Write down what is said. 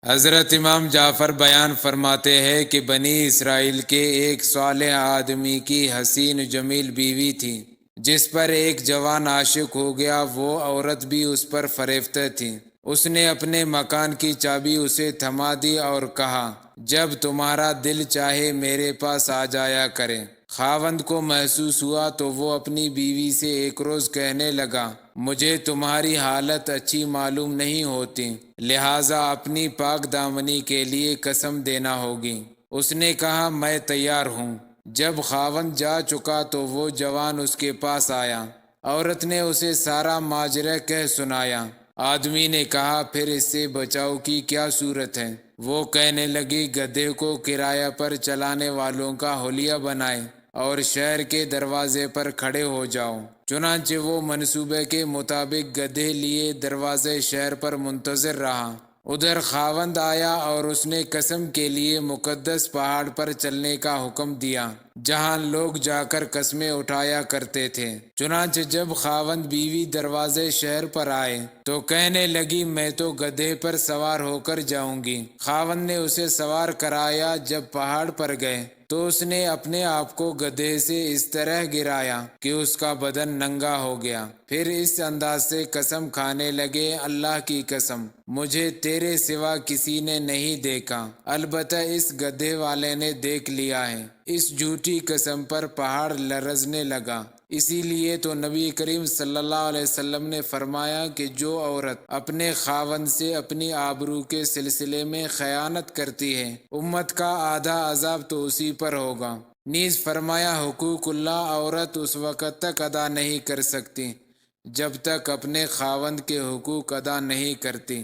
حضرت امام جعفر بیان فرماتے ہیں کہ بنی اسرائیل کے ایک صالح آدمی کی حسین جمیل بیوی تھی، جس پر ایک جوان عاشق ہو گیا۔ وہ عورت بھی اس پر فریفتہ تھی۔ اس نے اپنے مکان کی چابی اسے تھما دی اور کہا، جب تمہارا دل چاہے میرے پاس آ جایا کرے۔ خاوند کو محسوس ہوا تو وہ اپنی بیوی سے ایک روز کہنے لگا، مجھے تمہاری حالت اچھی معلوم نہیں ہوتی، لہٰذا اپنی پاک دامنی کے لیے قسم دینا ہوگی۔ اس نے کہا، میں تیار ہوں۔ جب خاوند جا چکا تو وہ جوان اس کے پاس آیا۔ عورت نے اسے سارا ماجرا کہہ سنایا۔ آدمی نے کہا، پھر اس سے بچاؤ کی کیا صورت ہے؟ وہ کہنے لگی، گدھے کو کرایہ پر چلانے والوں کا حلیہ بنائے اور شہر کے دروازے پر کھڑے ہو جاؤ۔ چنانچہ وہ منصوبے کے مطابق گدھے لیے دروازے شہر پر منتظر رہا۔ ادھر خاوند آیا اور اس نے قسم کے لیے مقدس پہاڑ پر چلنے کا حکم دیا، جہاں لوگ جا کر قسمیں اٹھایا کرتے تھے۔ چنانچہ جب خاوند بیوی دروازے شہر پر آئے تو کہنے لگی، میں تو گدھے پر سوار ہو کر جاؤں گی۔ خاوند نے اسے سوار کرایا۔ جب پہاڑ پر گئے تو اس نے اپنے آپ کو گدھے سے اس طرح گرایا کہ اس کا بدن ننگا ہو گیا۔ پھر اس انداز سے قسم کھانے لگے، اللہ کی قسم، مجھے تیرے سوا کسی نے نہیں دیکھا، البتہ اس گدھے والے نے دیکھ لیا ہے۔ اس جھوٹی قسم پر پہاڑ لرزنے لگا۔ اسی لیے تو نبی کریم صلی اللہ علیہ وسلم نے فرمایا کہ جو عورت اپنے خاوند سے اپنی آبرو کے سلسلے میں خیانت کرتی ہے، امت کا آدھا عذاب تو اسی پر ہوگا۔ نیز فرمایا، حقوق اللہ عورت اس وقت تک ادا نہیں کر سکتی جب تک اپنے خاوند کے حقوق ادا نہیں کرتی۔